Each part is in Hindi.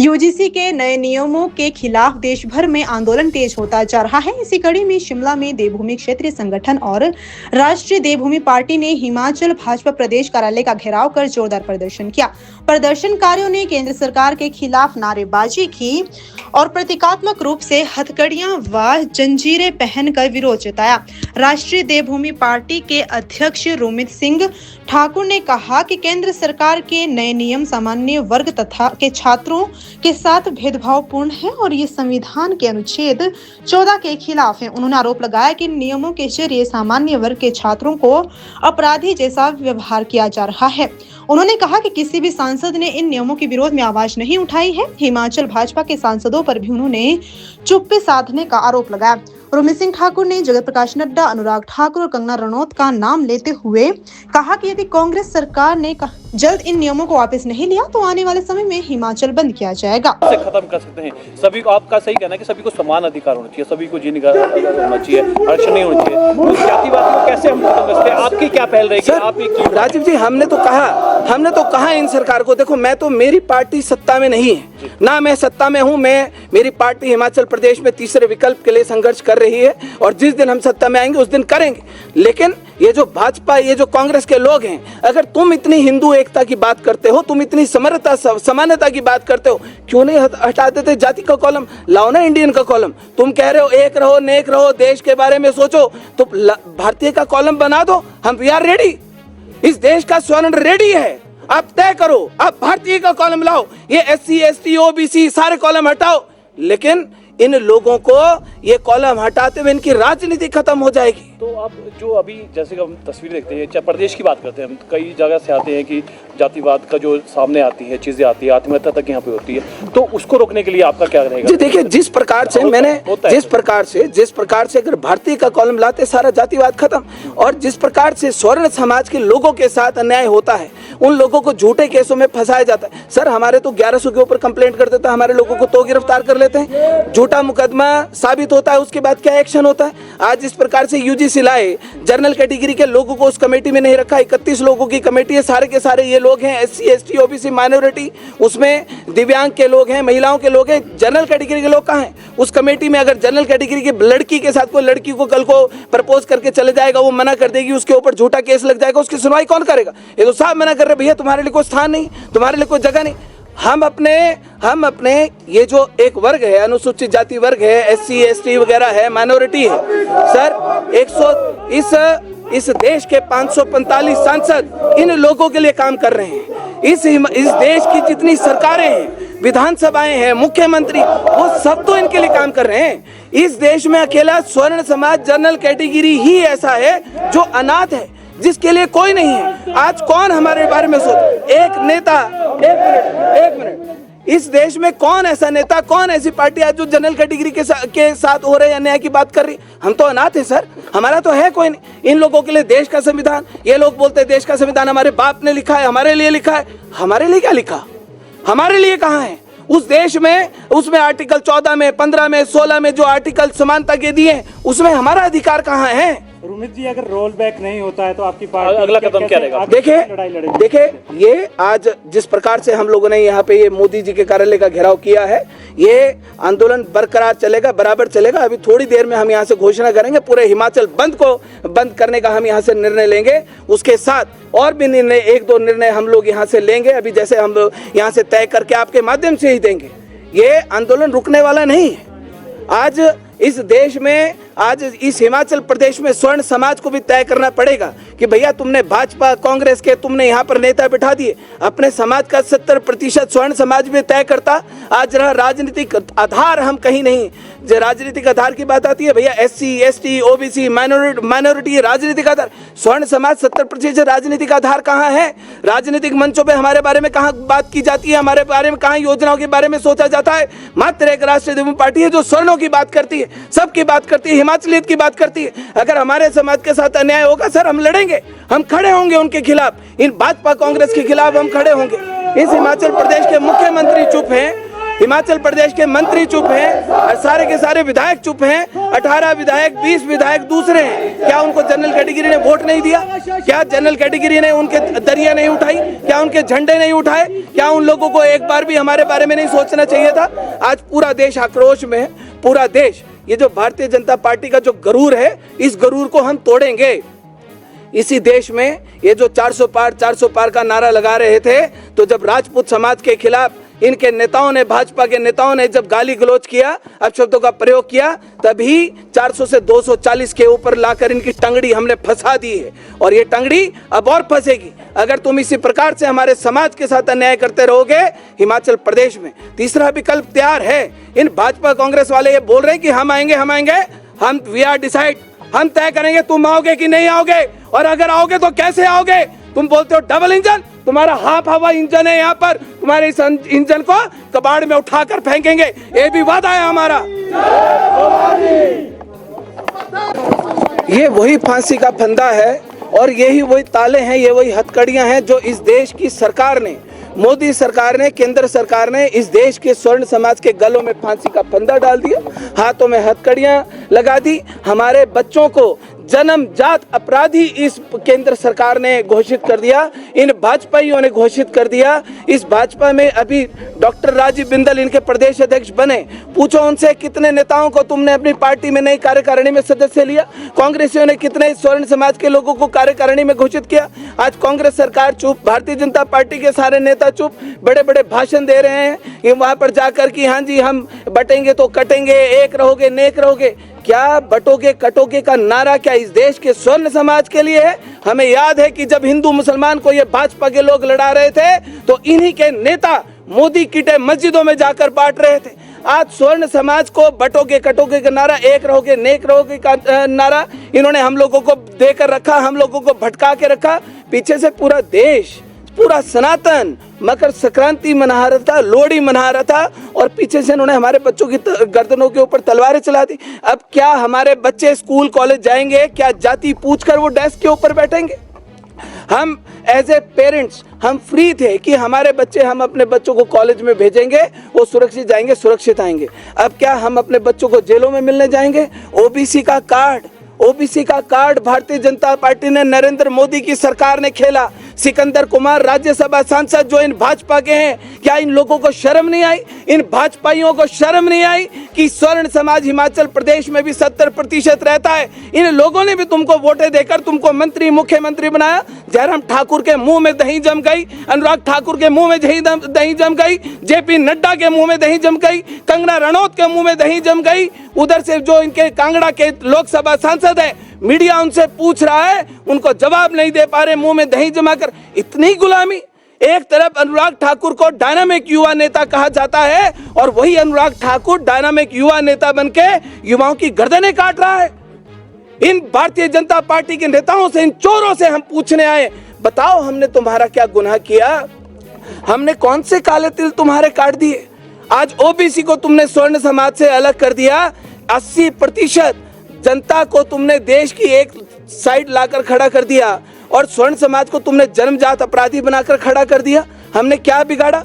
यूजीसी के नए नियमों के खिलाफ देश भर में आंदोलन तेज होता जा रहा है। इसी कड़ी में शिमला में देवभूमि क्षेत्रीय संगठन और राष्ट्रीय देवभूमि पार्टी ने हिमाचल भाजपा प्रदेश कार्यालय का घेराव कर जोरदार प्रदर्शन किया। प्रदर्शनकारियों ने केंद्र सरकार के खिलाफ नारेबाजी की और प्रतीकात्मक रूप से हथकड़ियां व जंजीरें पहनकर विरोध जताया। राष्ट्रीय देवभूमि पार्टी के अध्यक्ष रोमित सिंह ठाकुर ने कहा कि केंद्र सरकार के नए नियम सामान्य वर्ग तथा के छात्रों के साथ भेदभावपूर्ण है और ये संविधान के अनुच्छेद 14 के खिलाफ है। उन्होंने आरोप लगाया कि नियमों के जरिए सामान्य वर्ग के छात्रों को अपराधी जैसा व्यवहार किया जा रहा है। उन्होंने कहा कि किसी भी सांसद ने इन नियमों के विरोध में आवाज नहीं उठाई है। हिमाचल भाजपा के सांसदों पर भी उन्होंने चुप्पी साधने का आरोप लगाया। रोमित सिंह ठाकुर ने जगत प्रकाश नड्डा, अनुराग ठाकुर और कंगना रनौत का नाम लेते हुए कहा कि यदि कांग्रेस सरकार ने जल्द इन नियमों को वापस नहीं लिया तो आने वाले समय में हिमाचल बंद किया जाएगा। खत्म कर सकते हैं सभी को। आपका सही कहना है कि सभी को समान अधिकार होना चाहिए, सभी को जीने का होना चाहिए, आरक्षण नहीं होना चाहिए। तो जातिवाद को कैसे हम खत्म कर सकते हैं? आपकी क्या पहल रहेगी? आप राजीव जी, हमने तो कहा इन सरकार को, देखो मैं तो, मेरी पार्टी सत्ता में नहीं है ना, मैं सत्ता में हूँ। मेरी पार्टी हिमाचल प्रदेश में तीसरे विकल्प के लिए संघर्ष कर रही है और जिस दिन हम सत्ता में आएंगे उस दिन करेंगे। लेकिन ये जो भाजपा, ये जो कांग्रेस के लोग हैं, अगर तुम इतनी हिंदू एकता की बात करते हो, तुम इतनी समरता समानता की बात करते हो, क्यों नहीं हटा देते जाति का कॉलम? लाओ ना इंडियन का कॉलम। तुम कह रहे हो एक रहो नेक रहो, देश के बारे में सोचो, तो भारतीय का कॉलम बना दो। हम वी आर रेडी, इस देश का स्वर्ण रेडी है। आप तय करो, आप भारतीय का कॉलम लाओ, ये SC ST OBC सारे कॉलम हटाओ। लेकिन इन लोगों को ये कॉलम हटाते हुए इनकी राजनीति खत्म हो जाएगी। तो आप जो अभी जैसे कि हम तस्वीर देखते हैं, चाहे प्रदेश की बात करते हैं, हम कई जगह से आते हैं कि जातिवाद का जो सामने आती है, चीजें आती है, आत्महत्या तक यहाँ पे होती है, तो उसको रोकने के लिए आपका क्या रहेगा? जी देखिए, जिस प्रकार से अगर भारतीय का कॉलम लाते सारा जातिवाद खत्म, और जिस प्रकार से स्वर्ण समाज के लोगों के साथ अन्याय होता है, उन लोगों को झूठे केसों में फंसाया जाता है। सर हमारे तो 1100 के ऊपर कंप्लेंट कर देता है, हमारे लोगों को तो गिरफ्तार कर लेते हैं। झूठा मुकदमा साबित होता है, उसके बाद क्या एक्शन होता है? आज इस प्रकार से यूजीसी लाए, जनरल कैटेगरी के लोगों को उस कमेटी में नहीं रखा। 31 लोगों की कमेटी है, सारे के सारे ये लोग हैं SC ST OBC माइनॉरिटी, उसमें दिव्यांग के लोग हैं, महिलाओं के लोग हैं। जनरल कैटेगरी के लोग कहाँ हैं उस कमेटी में? अगर जनरल कैटेगरी की लड़की के साथ कोई लड़की को कल को प्रपोज करके चले जाएगा, वो मना कर देगी, उसके ऊपर झूठा केस लग जाएगा, उसकी सुनवाई कौन करेगा? ये तो साहब मना कर रहे, भैया तुम्हारे लिए कोई स्थान नहीं, तुम्हारे लिए कोई जगह नहीं। हम अपने ये जो एक वर्ग है, अनुसूचित जाति वर्ग है, SC ST वगैरह है, माइनॉरिटी है सर, इस देश के 545 सांसद इन लोगों के लिए काम कर रहे हैं। इस देश की जितनी सरकारें हैं, विधानसभाएं हैं, मुख्यमंत्री, वो सब तो इनके लिए काम कर रहे हैं। इस देश में अकेला स्वर्ण समाज जनरल कैटेगरी ही ऐसा है जो अनाथ है, जिसके लिए कोई नहीं है। आज कौन हमारे बारे में सोच? एक नेता, एक मिनट, इस देश में कौन ऐसा नेता, कौन ऐसी पार्टी आज जो जनरल कैटेगरी के साथ हो रहे अन्याय की बात कर रही? हम तो अनाथ हैं सर, हमारा तो है कोई नहीं। इन लोगों के लिए देश का संविधान, ये लोग बोलते हैं देश का संविधान हमारे बाप ने लिखा है, हमारे लिए लिखा है। हमारे लिए क्या लिखा? हमारे लिए कहाँ है? उस देश में, उसमें आर्टिकल 14 में, 15 में, 16 में जो आर्टिकल समानता के दिए, उसमें हमारा अधिकार कहाँ है? रोमित जी, अगर रोल बैक नहीं होता है तो आपकी पार्टी अगला कदम क्या रहेगा? देखिए ये आज जिस प्रकार से हम लोगों ने यहाँ पे ये मोदी जी के कार्यालय का घेराव किया है, ये आंदोलन बरकरार चलेगा, बराबर चलेगा। अभी थोड़ी देर में हम यहाँ से घोषणा करेंगे, पूरे हिमाचल बंद करने का हम यहाँ से निर्णय लेंगे। उसके साथ और भी निर्णय, 1-2 निर्णय हम लोग यहाँ से लेंगे, अभी जैसे हम लोग यहाँ से तय करके आपके माध्यम से ही देंगे। ये आंदोलन रुकने वाला नहीं है। आज इस देश में, आज इस हिमाचल प्रदेश में स्वर्ण समाज को भी तय करना पड़ेगा कि भैया तुमने भाजपा कांग्रेस के, तुमने यहाँ पर नेता बिठा दिए, अपने समाज का 70% स्वर्ण समाज भी तय करता। आज रहा राजनीतिक आधार, हम कहीं नहीं, जो राजनीतिक आधार की बात आती है भैया, SC ST OBC माइनॉरिटी राजनीतिक आधार, स्वर्ण समाज 70% राजनीतिक आधार कहाँ है? राजनीतिक मंचों पे हमारे बारे में कहाँ बात की जाती है? हमारे बारे में कहाँ योजनाओं के बारे में सोचा जाता है? मात्र एक राष्ट्रीय देवभूमि पार्टी है जो स्वर्णों की बात करती है, सबकी बात करती है, हिमाचलियत की बात करती है। अगर हमारे समाज के साथ अन्याय होगा सर, हम लड़ेंगे, हम खड़े होंगे उनके खिलाफ, इन भाजपा कांग्रेस के खिलाफ हम खड़े होंगे। इस हिमाचल प्रदेश के मुख्यमंत्री चुप हैं, हिमाचल प्रदेश के मंत्री चुप हैं और सारे के सारे विधायक चुप हैं। 18 विधायक 20 विधायक दूसरे हैं। क्या उनको जनरल कैटेगरी ने वोट नहीं दिया? क्या जनरल कैटेगरी ने उनके दरिया नहीं उठाई? क्या उनके झंडे नहीं उठाए? क्या उन लोगों को एक बार भी हमारे बारे में नहीं सोचना चाहिए था? आज पूरा देश आक्रोश में है, पूरा देश। ये जो भारतीय जनता पार्टी का जो गरूर है, इस गरूर को हम तोड़ेंगे। इसी देश में ये जो 400 पार का नारा लगा रहे थे, तो जब राजपूत समाज के खिलाफ इनके नेताओं ने, भाजपा के नेताओं ने जब गाली गलौज किया, अपशब्दों का प्रयोग किया, तभी 400 से 240 के ऊपर लाकर इनकी टंगड़ी हमने फंसा दी है और ये टंगड़ी अब और फंसेगी अगर तुम इसी प्रकार से हमारे समाज के साथ अन्याय करते रहोगे। हिमाचल प्रदेश में तीसरा विकल्प तैयार है। इन भाजपा कांग्रेस वाले ये बोल रहे हैं कि हम आएंगे, हम वी आर डिसाइड, हम तय करेंगे तुम आओगे कि नहीं आओगे, और अगर आओगे तो कैसे आओगे। तुम बोलते हो डबल इंजन, तुम्हारा हाफ हवा इंजन है यहाँ पर, तुम्हारे इस इंजन को कबाड़ में उठाकर फेंकेंगे, ये भी वादा है हमारा। ये वही फांसी का फंदा है और यही वही ताले हैं, ये वही हथकड़ियां हैं जो इस देश की सरकार ने, मोदी सरकार ने, केंद्र सरकार ने इस देश के स्वर्ण समाज के गलों में फांसी का फंदा डाल दिया, हाथों में हथकड़ियां लगा दी। हमारे बच्चों को जन्मजात अपराधी इस केंद्र सरकार ने घोषित कर दिया, इन भाजपाइयों ने घोषित कर दिया। इस भाजपा में अभी डॉक्टर राजीव बिंदल इनके प्रदेश अध्यक्ष बने। पूछो उनसे कितने नेताओं को तुमने अपनी पार्टी में नई कार्यकारिणी में सदस्य लिया? कांग्रेसियों ने कितने स्वर्ण समाज के लोगों को कार्यकारिणी में घोषित किया? आज कांग्रेस सरकार चुप, भारतीय जनता पार्टी के सारे नेता चुप, बड़े बड़े भाषण दे रहे हैं ये वहां पर जाकर कि हाँ जी हम बटेंगे तो कटेंगे, एक रहोगे नेक रहोगे। क्या बटोगे कटोगे का नारा क्या इस देश के स्वर्ण समाज के लिए है? हमें याद है कि जब हिंदू मुसलमान को ये भाजपा के लोग लड़ा रहे थे तो इन्हीं के नेता मोदी किटे मस्जिदों में जाकर बांट रहे थे। आज स्वर्ण समाज को बटोगे कटोगे का नारा, एक रहोगे नेक रहोगे का नारा इन्होंने हम लोगों को देकर रखा, हम लोगों को भटका के रखा। पीछे से पूरा देश, पूरा सनातन मकर संक्रांति मना रहा था, लोहड़ी मना रहा था और पीछे से इन्होंने हमारे बच्चों की गर्दनों के ऊपर तलवारें चला दी। अब क्या हमारे बच्चे स्कूल कॉलेज जाएंगे? क्या जाति पूछकर वो डेस्क के ऊपर बैठेंगे? हम एज ए पेरेंट्स हम फ्री थे कि हमारे बच्चे, हम अपने बच्चों को कॉलेज में भेजेंगे, वो सुरक्षित जाएंगे, सुरक्षित आएंगे। अब क्या हम अपने बच्चों को जेलों में मिलने जाएंगे? ओबीसी का कार्ड भारतीय जनता पार्टी ने, नरेंद्र मोदी की सरकार ने खेला। सिकंदर कुमार राज्यसभा सांसद जो इन भाजपा के हैं, क्या इन लोगों को शर्म नहीं आई? इन भाजपाइयों को शर्म नहीं आई कि स्वर्ण समाज हिमाचल प्रदेश में भी 70% रहता है? इन लोगों ने भी तुमको वोटें देकर तुमको मंत्री, मुख्यमंत्री बनाया। जयराम ठाकुर के मुंह में दही जम गई, अनुराग ठाकुर के मुंह में दही जम गई, जेपी नड्डा के मुंह में दही जम गई, कंगना रनौत के मुंह में दही जम गई। उधर से जो इनके कांगड़ा के लोकसभा सांसद है, मीडिया उनसे पूछ रहा है, उनको जवाब नहीं दे पा रहे, मुंह में दही जमाकर। इतनी गुलामी। एक तरफ अनुराग ठाकुर को डायनामिक युवा नेता कहा जाता है और वही अनुराग ठाकुर डायनामिक युवा नेता बनके युवाओं की गर्दनें काट रहा है। इन भारतीय जनता पार्टी के नेताओं से, इन चोरों से हम पूछने आए, बताओ हमने तुम्हारा क्या गुनाह किया? हमने कौन से काले तिल तुम्हारे काट दिए? आज ओबीसी को तुमने स्वर्ण समाज से अलग कर दिया। 80% जनता को तुमने देश की एक साइड लाकर खड़ा कर दिया और स्वर्ण समाज को तुमने जन्मजात अपराधी बनाकर खड़ा कर दिया। हमने क्या बिगाड़ा?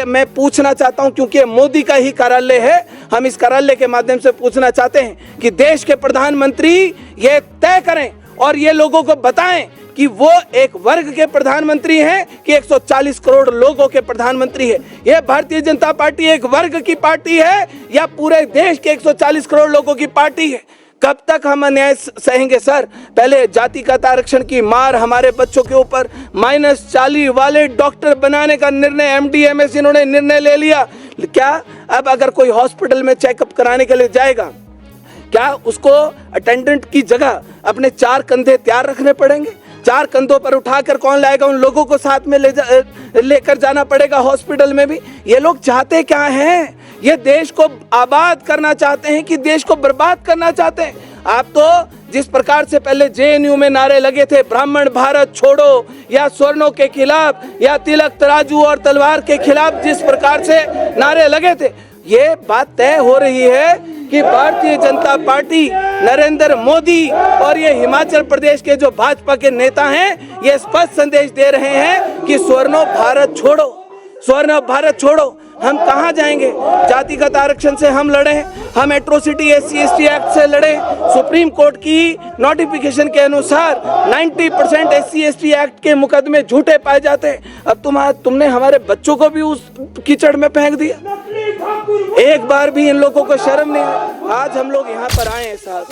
मैं पूछना चाहता हूं क्योंकि मोदी का ही कार्यालय है, हम इस कार्यालय के माध्यम से पूछना चाहते हैं कि देश के प्रधानमंत्री ये तय करें और ये लोगों को बताएं कि वो एक वर्ग के प्रधानमंत्री हैं कि 140 करोड़ लोगों के प्रधानमंत्री है। ये भारतीय जनता पार्टी एक वर्ग की पार्टी है या पूरे देश के 140 करोड़ लोगों की पार्टी है? कब तक हम अन्याय सहेंगे सर? पहले जातिगत आरक्षण की मार हमारे बच्चों के ऊपर, -40 वाले डॉक्टर बनाने का निर्णय, MD-MS इन्होंने निर्णय ले लिया। क्या अब अगर कोई हॉस्पिटल में चेकअप कराने के लिए जाएगा, क्या उसको अटेंडेंट की जगह अपने 4 कंधे तैयार रखने पड़ेंगे? 4 कंधों पर उठाकर कौन लाएगा? उन लोगों को साथ में लेकर जाना पड़ेगा हॉस्पिटल में भी। ये लोग चाहते क्या हैं? ये देश को आबाद करना चाहते हैं कि देश को बर्बाद करना चाहते हैं? आप तो जिस प्रकार से पहले JNU में नारे लगे थे, ब्राह्मण भारत छोड़ो, या स्वर्णों के खिलाफ, या तिलक तराजू और तलवार के खिलाफ जिस प्रकार से नारे लगे थे, ये बात तय हो रही है कि भारतीय जनता पार्टी, नरेंद्र मोदी और ये हिमाचल प्रदेश के जो भाजपा के नेता हैं, ये स्पष्ट संदेश दे रहे हैं कि स्वर्ण भारत छोड़ो, स्वर्ण भारत छोड़ो। हम कहाँ जाएंगे? जातिगत आरक्षण से हम लड़े, हम एट्रोसिटी SC/ST एक्ट से लड़े। सुप्रीम कोर्ट की नोटिफिकेशन के अनुसार 90% SC/ST एक्ट के मुकदमे झूठे पाए जाते हैं। अब तुमने हमारे बच्चों को भी उस कीचड़ में फेंक दिया। एक बार भी इन लोगों को शर्म नहीं है। आज हम लोग यहाँ पर आए हैं साहब।